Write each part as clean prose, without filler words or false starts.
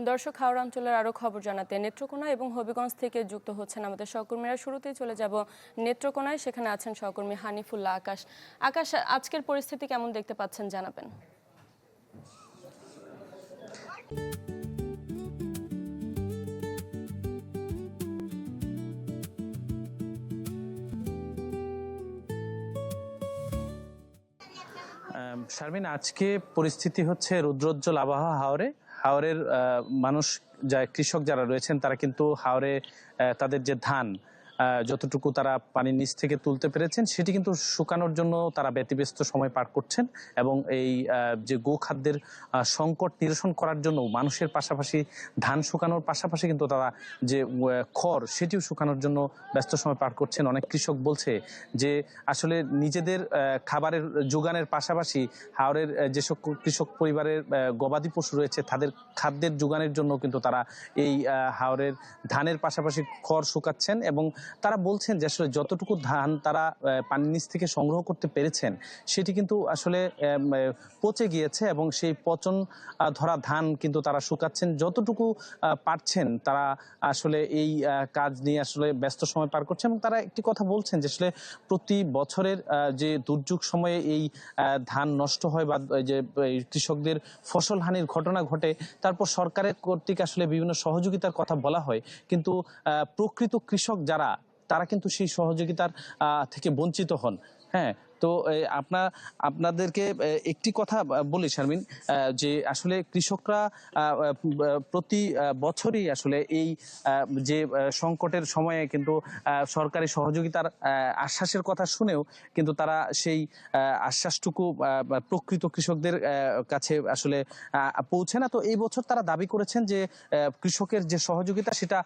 দর্শক, হাওড়া অঞ্চলের আরও খবর জানাতে নেত্রকোনা এবং হবিগঞ্জ থেকে যুক্ত হচ্ছেন আমাদের সহকর্মীরা। শুরুতেই চলে যাব নেত্রকোনায়, সেখানে আছেন সহকর্মী হানিফুল্লাহ আকাশ। আকাশ, আজকের পরিস্থিতি কেমন দেখতে পাচ্ছেন জানাবেন। শারমিন, আজকে পরিস্থিতি হচ্ছে রৌদ্রোজ্জ্বল আবহাওয়া হাওরের মানুষ, কৃষক যারা রয়েছেন তারা কিন্তু হাওরে তাদের যে ধান যতটুকু তারা পানির নিচ থেকে তুলতে পেরেছেন সেটি কিন্তু শুকানোর জন্য তারা ব্যতিব্যস্ত সময় পার করছেন। এবং এই যে গোখাদ্যের সংকট নিরসন করার জন্য মানুষের পাশাপাশি ধান শুকানোর পাশাপাশি কিন্তু তারা যে খড় সেটিও শুকানোর জন্য ব্যস্ত সময় পার করছেন। অনেক কৃষক বলছে যে আসলে নিজেদের খাবারের যোগানের পাশাপাশি হাওরের যেসব কৃষক পরিবারের গবাদি পশু রয়েছে তাদের খাদ্যের যোগানের জন্য কিন্তু তারা এই হাওরের ধানের পাশাপাশি খড় শুকাচ্ছেন। এবং তারা বলছেন যে আসলে যতটুকু ধান তারা পানির নিচ থেকে সংগ্রহ করতে পেরেছেন সেটি কিন্তু আসলে পচে গিয়েছে এবং সেই পচন ধরা ধান কিন্তু তারা শুকাচ্ছেন। যতটুকু পারছেন তারা আসলে এই কাজ নিয়ে আসলে ব্যস্ত সময় পার করছেন। এবং তারা একটি কথা বলছেন যে আসলে প্রতি বছরের যে দুর্যোগ সময়ে এই ধান নষ্ট হয় বা যে কৃষকদের ফসল হানির ঘটনা ঘটে, তারপর সরকারের কর্তৃক আসলে বিভিন্ন সহযোগিতার কথা বলা হয়, কিন্তু প্রকৃত কৃষক যারা তারা কিন্তু সেই সহযোগিতার থেকে বঞ্চিত হন। হ্যাঁ, তো আপনাদেরকে একটি কথা বলি শারমিন, যে আসলে কৃষকরা প্রতি বছরই আসলে এই যে সংকটের সময়ে কিন্তু সরকারি সহযোগিতার আশ্বাসের কথা শুনেও কিন্তু তারা সেই আশ্বাসটুকু প্রকৃত কৃষকদের কাছে আসলে পৌঁছে না। তো এই বছর তারা দাবি করেছেন যে কৃষকের যে সহযোগিতা সেটা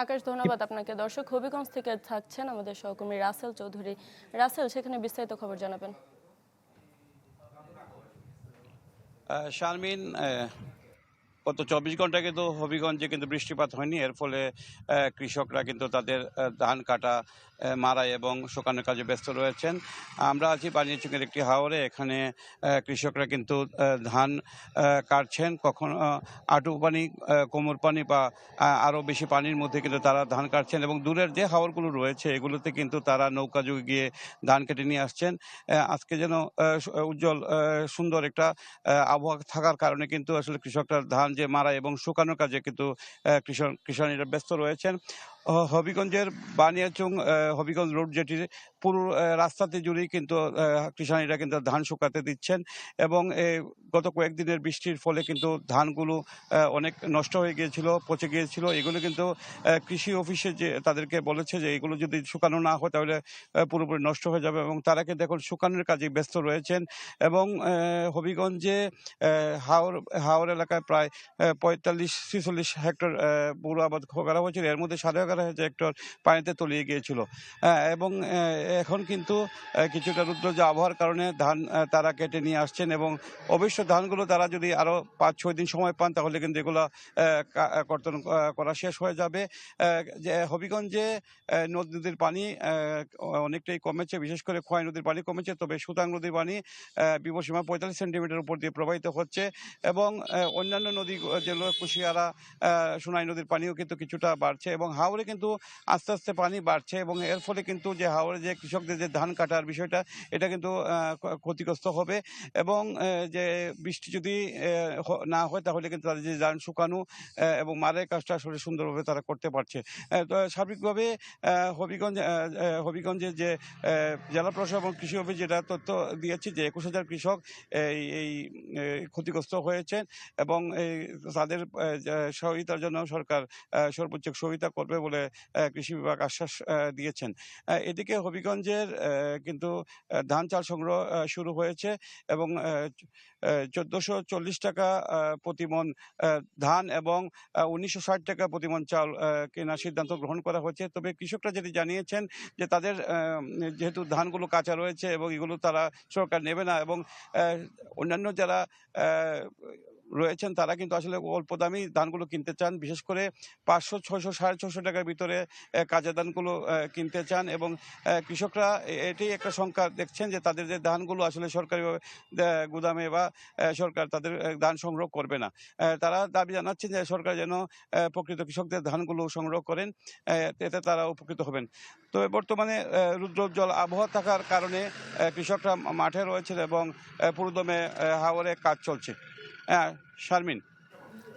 আকাশ, ধন্যবাদ আপনাকে। দর্শক, হবিগঞ্জ থেকে থাকছেন আমাদের সহকর্মী রাসেল চৌধুরী। রাসেল, সেখানে বিস্তারিত খবর জানাবেন। শারমিন, গত 24 ঘন্টা কিন্তু হবিগঞ্জে কিন্তু বৃষ্টিপাত হয়নি। এর ফলে কৃষকরা কিন্তু তাদের ধান কাটা, মাড়াই এবং শুকানোর কাজে ব্যস্ত রয়েছেন। আমরা আছি বানিয়াচুঙের একটি হাওরে। এখানে কৃষকরা কিন্তু ধান কাটছেন। কখনো আঁটু পানি, কোমর পানি বা আরও বেশি পানির মধ্যে কিন্তু তারা ধান কাটছেন এবং দূরের যে হাওরগুলো রয়েছে এগুলোতে কিন্তু তারা নৌকা যোগে গিয়ে ধান কেটে নিয়ে আসছেন। আজকে যেন উজ্জ্বল সুন্দর একটা আবহাওয়া থাকার কারণে কিন্তু আসলে কৃষকরা ধান যে মাড়াই এবং শুকানোর কাজে কিন্তু কৃষানীরা ব্যস্ত রয়েছেন। হবিগঞ্জের বানিয়াচং হবিগঞ্জ রোড যেটির পুরো রাস্তাতে জুড়েই কিন্তু কৃষানীরা কিন্তু ধান শুকাতে দিচ্ছেন। এবং গত কয়েকদিনের বৃষ্টির ফলে কিন্তু ধানগুলো অনেক নষ্ট হয়ে গিয়েছিল, পচে গিয়েছিল। এগুলো কিন্তু কৃষি অফিসে যে তাদেরকে বলেছে যে এগুলো যদি শুকানো না হয় তাহলে পুরোপুরি নষ্ট হয়ে যাবে এবং তারা কিন্তু এখন শুকানোর কাজে ব্যস্ত রয়েছেন। এবং হবিগঞ্জে হাওর এলাকায় প্রায় 45-46 হেক্টর পুরো আবাদ করা হয়েছিল। এর মধ্যে 11,500 হেক্টর পানিতে তলিয়ে গিয়েছিল। এবং এখন কিন্তু কিছুটা রুদ্র যে আবহাওয়ার কারণে ধান তারা কেটে নিয়ে আসছেন এবং অবশ্য ধানগুলো তারা যদি আরও 5-6 দিন সময় পান তাহলে কিন্তু এগুলো কর্তন করা শেষ হয়ে যাবে। যে হবিগঞ্জে নদীর পানি অনেকটাই কমেছে, বিশেষ করে খোয়াই নদীর পানি কমেছে, তবে সুতাং নদীর পানি বিপদসীমা 45 সেন্টিমিটার উপর দিয়ে প্রবাহিত হচ্ছে। এবং অন্যান্য নদী যেগুলো কুশিয়ারা, সোনাই নদীর পানিও কিন্তু কিছুটা বাড়ছে এবং হাওরে কিন্তু আস্তে আস্তে পানি বাড়ছে এবং এর ফলে কিন্তু যে হাওরে যে কৃষকদের যে ধান কাটার বিষয়টা এটা কিন্তু ক্ষতিগ্রস্ত হবে। এবং যে বৃষ্টি যদি না হয় তাহলে কিন্তু তাদের যে ধান শুকানো এবং মারের কাজটা আসলে সুন্দরভাবে তারা করতে পারছে। তো সার্বিকভাবে হবিগঞ্জের যে জেলা প্রশাসন এবং কৃষি অফিস যেটা তথ্য দিয়েছে যে 21,000 কৃষক এই ক্ষতিগ্রস্ত হয়েছেন এবং তাদের সহযোগিতার জন্য সরকার সর্বোচ্চ সহযোগিতা করবে বলে কৃষি বিভাগ আশ্বাস দিয়েছেন। এদিকে হবিগঞ্জের কিন্তু ধান চাল সংগ্রহ শুরু হয়েছে এবং 1,440 টাকা প্রতি মণ ধান এবং 1,960 টাকা প্রতি মণ চাল কেনার সিদ্ধান্ত গ্রহণ করা হয়েছে। তবে কৃষকরা যেটি জানিয়েছেন যে তাদের যেহেতু ধানগুলো কাঁচা রয়েছে এবং এগুলো তারা সরকার নেবে না এবং অন্যান্য যারা রয়েছেন তারা কিন্তু আসলে অল্প দামি ধানগুলো কিনতে চান, বিশেষ করে ৫০০, ৬০০, ৬৫০ টাকার ভিতরে কাঁচা ধানগুলো কিনতে চান এবং কৃষকরা এটাই একটা সংখ্যা দেখছেন যে তাদের যে ধানগুলো আসলে সরকারিভাবে গুদামে বা সরকার তাদের ধান সংগ্রহ করবে না। তারা দাবি জানাচ্ছেন যে সরকার যেন প্রকৃত কৃষকদের ধানগুলো সংগ্রহ করেন, এতে তারা উপকৃত হবেন। তবে বর্তমানে রুদ্রোজ্জ্বল আবহাওয়া থাকার কারণে কৃষকরা মাঠে রয়েছেন এবং পুরোদমে হাওরে কাজ চলছে। শারমিন।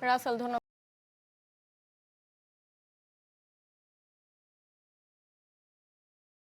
রাসেল, ধন্যবাদ।